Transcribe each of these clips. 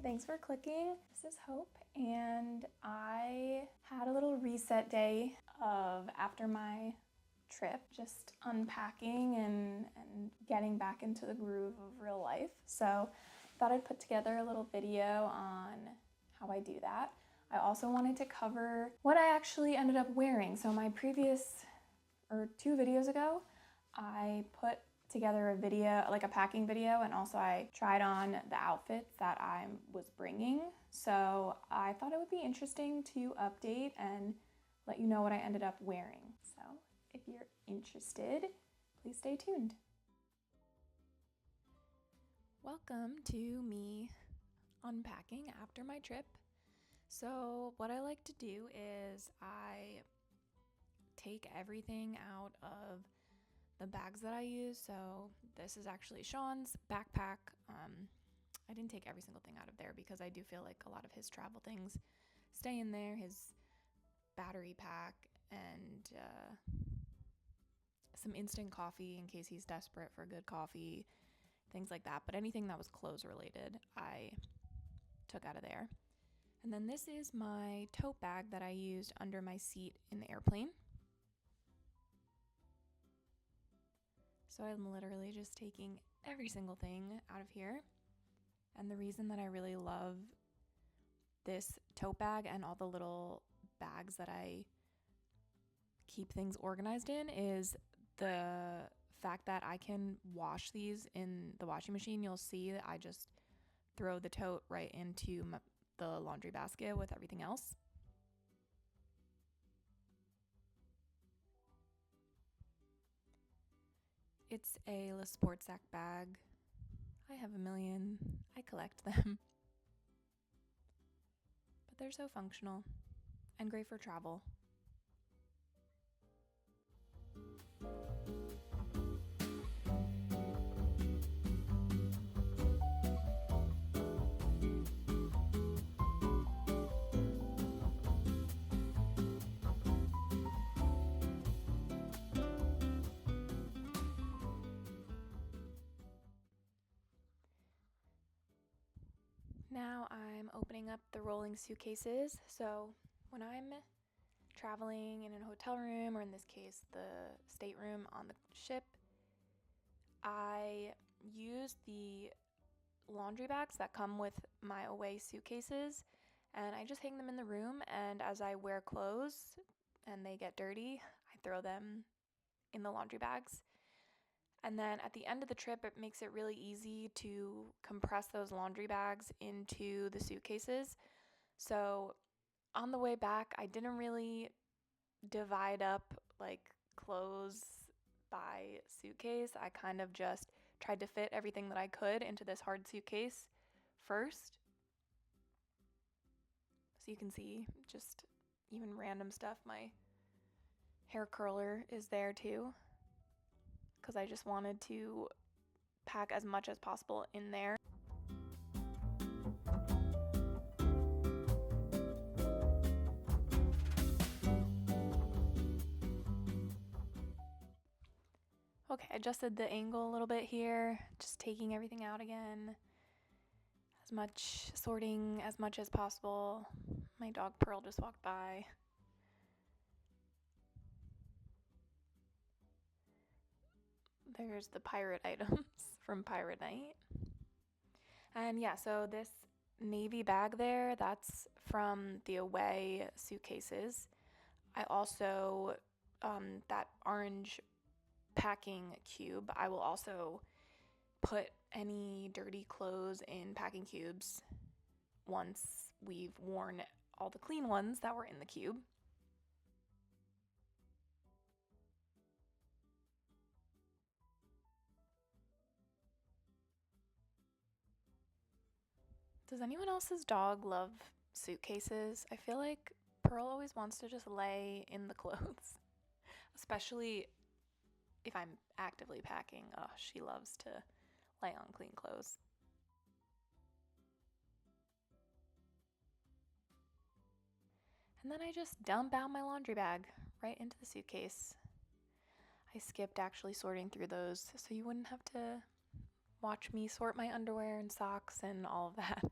thanks for clicking. This is Hope, and I had a little reset day after my trip, just unpacking and getting back into the groove of real life. So I thought I'd put together a little video on how I do that. I also wanted to cover what I actually ended up wearing. So my previous, or 2 videos ago, I put together a video, like a packing video, and also I tried on the outfits that I was bringing. So I thought it would be interesting to update and let you know what I ended up wearing. So if you're interested, please stay tuned. Welcome to me unpacking after my trip. So what I like to do is I take everything out of the bags that I use. So this is actually Sean's backpack. I didn't take every single thing out of there because I do feel like a lot of his travel things stay in there. His battery pack and some instant coffee in case he's desperate for good coffee, things like that. But anything that was clothes related, I took out of there. And then this is my tote bag that I used under my seat in the airplane. So I'm literally just taking every single thing out of here. And the reason that I really love this tote bag and all the little bags that I keep things organized in is the fact that I can wash these in the washing machine. You'll see that I just throw the tote right into the laundry basket with everything else. It's a Le Sport Sac bag. I have a million. I collect them. But they're so functional and great for travel. Now I'm opening up the rolling suitcases. So when I'm traveling in a hotel room, or in this case the stateroom on the ship, I use the laundry bags that come with my away suitcases, and I just hang them in the room, and as I wear clothes and they get dirty, I throw them in the laundry bags. And then at the end of the trip, it makes it really easy to compress those laundry bags into the suitcases. So on the way back, I didn't really divide up like clothes by suitcase. I kind of just tried to fit everything that I could into this hard suitcase first. So you can see just even random stuff. My hair curler is there too, because I just wanted to pack as much as possible in there. Okay, I adjusted the angle a little bit here, just taking everything out again. Sorting as much as possible. My dog Pearl just walked by. There's the pirate items from Pirate Night. And yeah, so this navy bag there, that's from the away suitcases. I also, that orange packing cube, I will also put any dirty clothes in packing cubes once we've worn all the clean ones that were in the cube. Does anyone else's dog love suitcases? I feel like Pearl always wants to just lay in the clothes, especially if I'm actively packing. Oh, she loves to lay on clean clothes. And then I just dump out my laundry bag right into the suitcase. I skipped actually sorting through those so you wouldn't have to watch me sort my underwear and socks and all of that.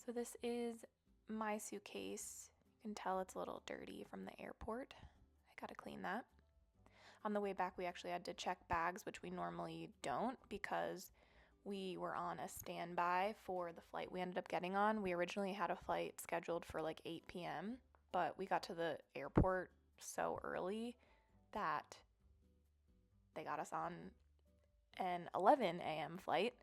So this is my suitcase. You can tell it's a little dirty from the airport. I gotta clean that. On the way back, we actually had to check bags, which we normally don't because we were on a standby for the flight we ended up getting on. We originally had a flight scheduled for like 8 p.m., but we got to the airport so early that they got us on an 11 a.m. flight.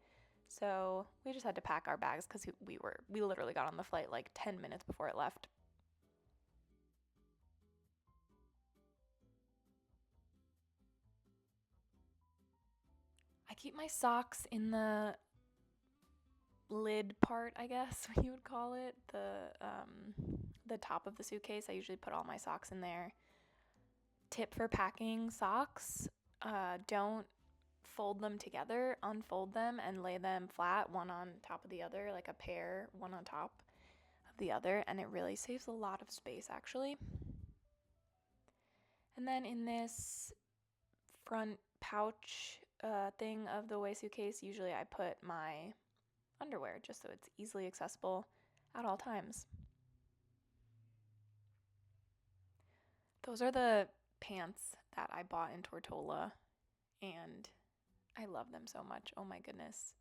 So we just had to pack our bags because we literally got on the flight like 10 minutes before it left. I keep my socks in the lid part, I guess you would call it, the top of the suitcase. I usually put all my socks in there. Tip for packing socks, don't fold them together, unfold them and lay them flat, one on top of the other, like a pair, one on top of the other, and it really saves a lot of space actually. And then in this front pouch thing of the Away suitcase, usually I put my underwear just so it's easily accessible at all times. Those are the pants that I bought in Tortola, and I love them so much. Oh my goodness.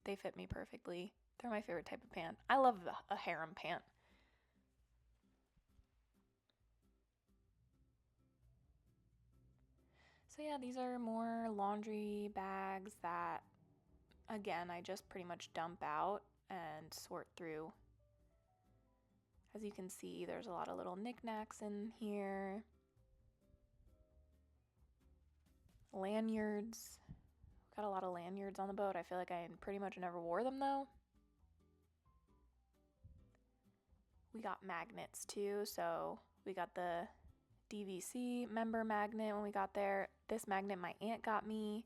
They fit me perfectly. They're my favorite type of pant. I love a harem pant. So yeah, these are more laundry bags that, again, I just pretty much dump out and sort through. As you can see, there's a lot of little knickknacks in here. Lanyards. Got a lot of lanyards on the boat. I feel like I pretty much never wore them though. We got magnets too, so we got the DVC member magnet when we got there. This magnet my aunt got me.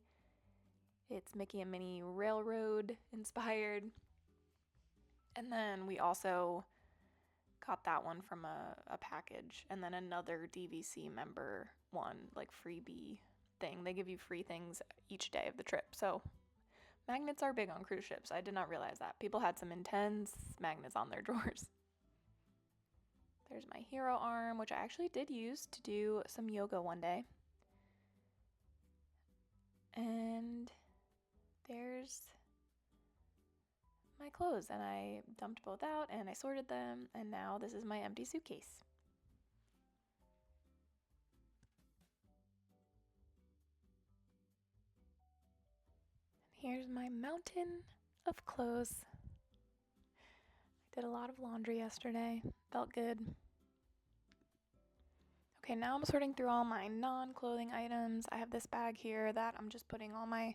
It's Mickey and Minnie Railroad inspired. And then we also got that one from a package, and then another DVC member one, like freebie thing. They give you free things each day of the trip. So magnets are big on cruise ships. I did not realize that. People had some intense magnets on their drawers. There's my hero arm, which I actually did use to do some yoga one day. And there's my clothes, and I dumped both out and I sorted them, and now this is my empty suitcase. And here's my mountain of clothes. I did a lot of laundry yesterday. Felt good. Okay, now I'm sorting through all my non-clothing items. I have this bag here that I'm just putting all my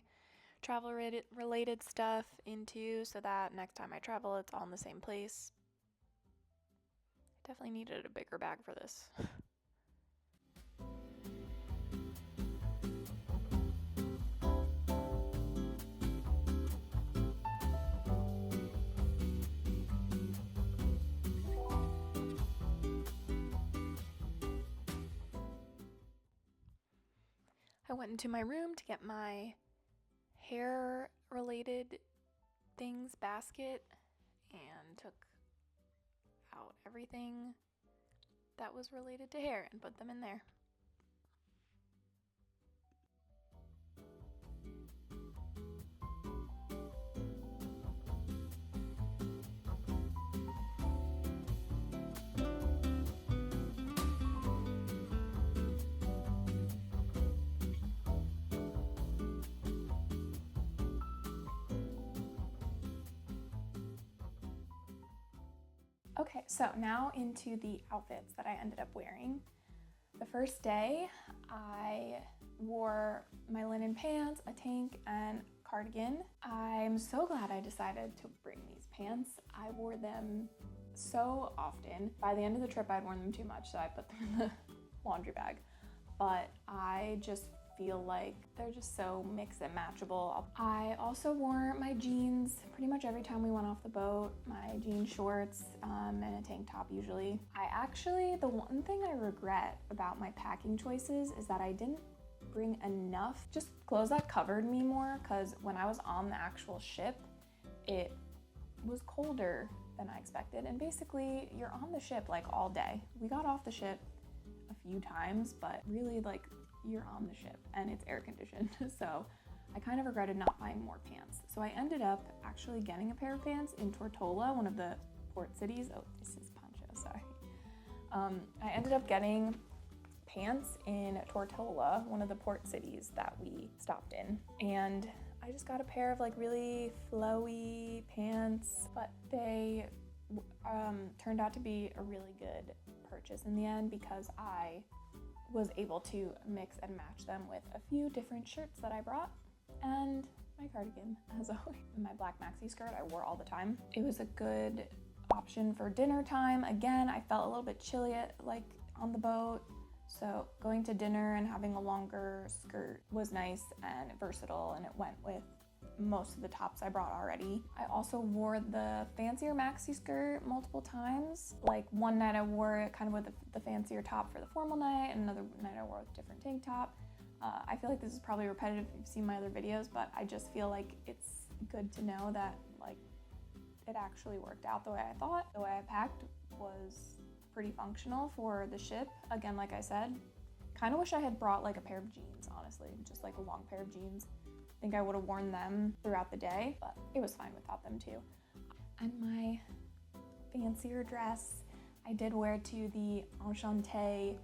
travel related stuff into so that next time I travel it's all in the same place. I definitely needed a bigger bag for this. I went into my room to get my hair related things basket and took out everything that was related to hair and put them in there. Okay, so now into the outfits that I ended up wearing. The first day, I wore my linen pants, a tank, and cardigan. I'm so glad I decided to bring these pants. I wore them so often. By the end of the trip, I'd worn them too much, so I put them in the laundry bag. But I just feel like they're just so mix and matchable. I also wore my jeans pretty much every time we went off the boat, my jean shorts and a tank top usually. The one thing I regret about my packing choices is that I didn't bring enough just clothes that covered me more, because when I was on the actual ship, it was colder than I expected. And basically, you're on the ship like all day. We got off the ship a few times, but really like you're on the ship and it's air conditioned. So I kind of regretted not buying more pants. So I ended up actually getting a pair of pants in Tortola, one of the port cities. Oh, this is Poncho, sorry. I ended up getting pants in Tortola, one of the port cities that we stopped in. And I just got a pair of like really flowy pants, but they turned out to be a really good purchase in the end because I was able to mix and match them with a few different shirts that I brought and my cardigan, as always. My black maxi skirt I wore all the time. It was a good option for dinner time. Again, I felt a little bit chilly on the boat, so going to dinner and having a longer skirt was nice and versatile, and it went with most of the tops I brought already. I also wore the fancier maxi skirt multiple times. Like one night I wore it kind of with the fancier top for the formal night, and another night I wore it with a different tank top. I feel like this is probably repetitive if you've seen my other videos, but I just feel like it's good to know that like it actually worked out the way I thought. The way I packed was pretty functional for the ship. Again, like I said, kind of wish I had brought like a pair of jeans, honestly, just like a long pair of jeans. I think I would have worn them throughout the day, but it was fine without them too. And my fancier dress, I did wear to the Enchanté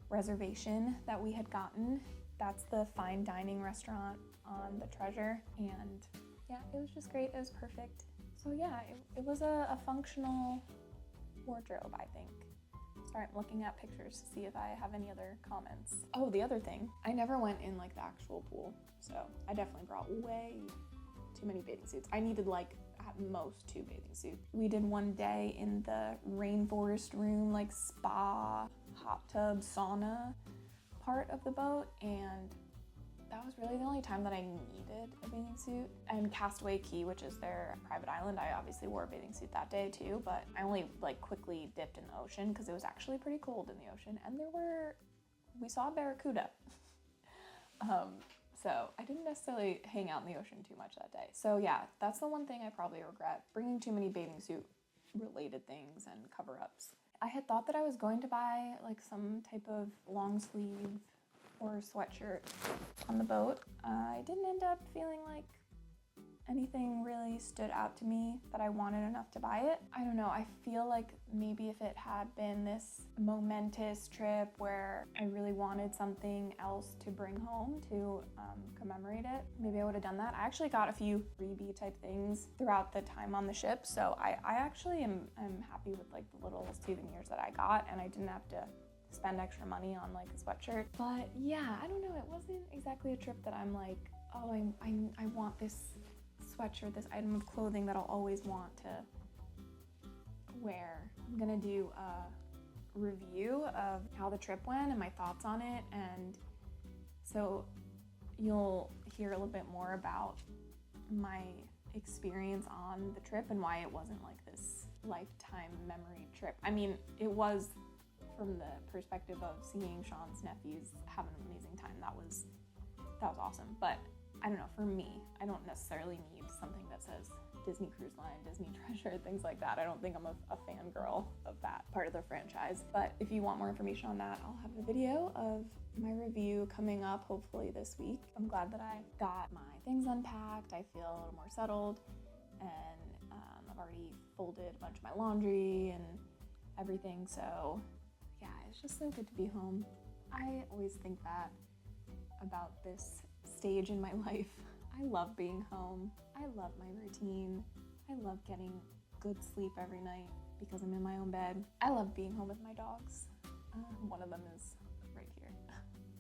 reservation that we had gotten. That's the fine dining restaurant on the Treasure. And yeah, it was just great. It was perfect. So yeah, it was a functional wardrobe, I think. Sorry, I'm looking at pictures to see if I have any other comments. Oh, the other thing, I never went in like the actual pool, so I definitely brought way too many bathing suits. I needed like at most 2 bathing suits. We did one day in the rainforest room, like spa, hot tub, sauna part of the boat, and that was really the only time that I needed a bathing suit. And Castaway Key, which is their private island, I obviously wore a bathing suit that day too, but I only like quickly dipped in the ocean because it was actually pretty cold in the ocean, and we saw a barracuda. So I didn't necessarily hang out in the ocean too much that day. So yeah, that's the one thing I probably regret, bringing too many bathing suit related things and cover-ups. I had thought that I was going to buy like some type of long sleeve or sweatshirt on the boat. I didn't end up feeling like anything really stood out to me that I wanted enough to buy it. I don't know, I feel like maybe if it had been this momentous trip where I really wanted something else to bring home to commemorate it, maybe I would have done that. I actually got a few freebie type things throughout the time on the ship, so I actually am happy with like the little souvenirs that I got, and I didn't have to spend extra money on like a sweatshirt. But yeah, I don't know, it wasn't exactly a trip that I'm like, oh, I want this sweatshirt, this item of clothing that I'll always want to wear. I'm gonna do a review of how the trip went and my thoughts on it, and so you'll hear a little bit more about my experience on the trip and why it wasn't like this lifetime memory trip. I mean, it was from the perspective of seeing Sean's nephews have an amazing time. That was awesome. But I don't know, for me, I don't necessarily need something that says Disney Cruise Line, Disney Treasure, things like that. I don't think I'm a fangirl of that part of the franchise. But if you want more information on that, I'll have a video of my review coming up hopefully this week. I'm glad that I got my things unpacked. I feel a little more settled, and I've already folded a bunch of my laundry and everything. So yeah, it's just so good to be home. I always think that about this stage in my life. I love being home. I love my routine. I love getting good sleep every night because I'm in my own bed. I love being home with my dogs. One of them is right here.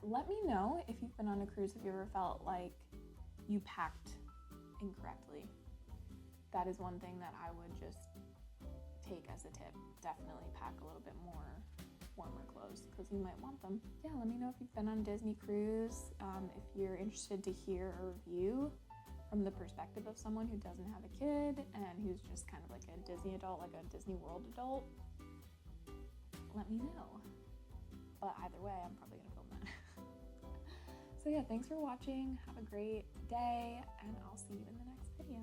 Let me know if you've been on a cruise, if you ever felt like you packed incorrectly. That is one thing that I would just take as a tip. Definitely pack a little bit more warmer clothes because you might want them. Yeah, let me know if you've been on a Disney cruise, if you're interested to hear a review from the perspective of someone who doesn't have a kid and who's just kind of like a Disney adult, like a Disney World adult. Let me know. But either way, I'm probably gonna film that. So yeah, thanks for watching. Have a great day, and I'll see you in the next video.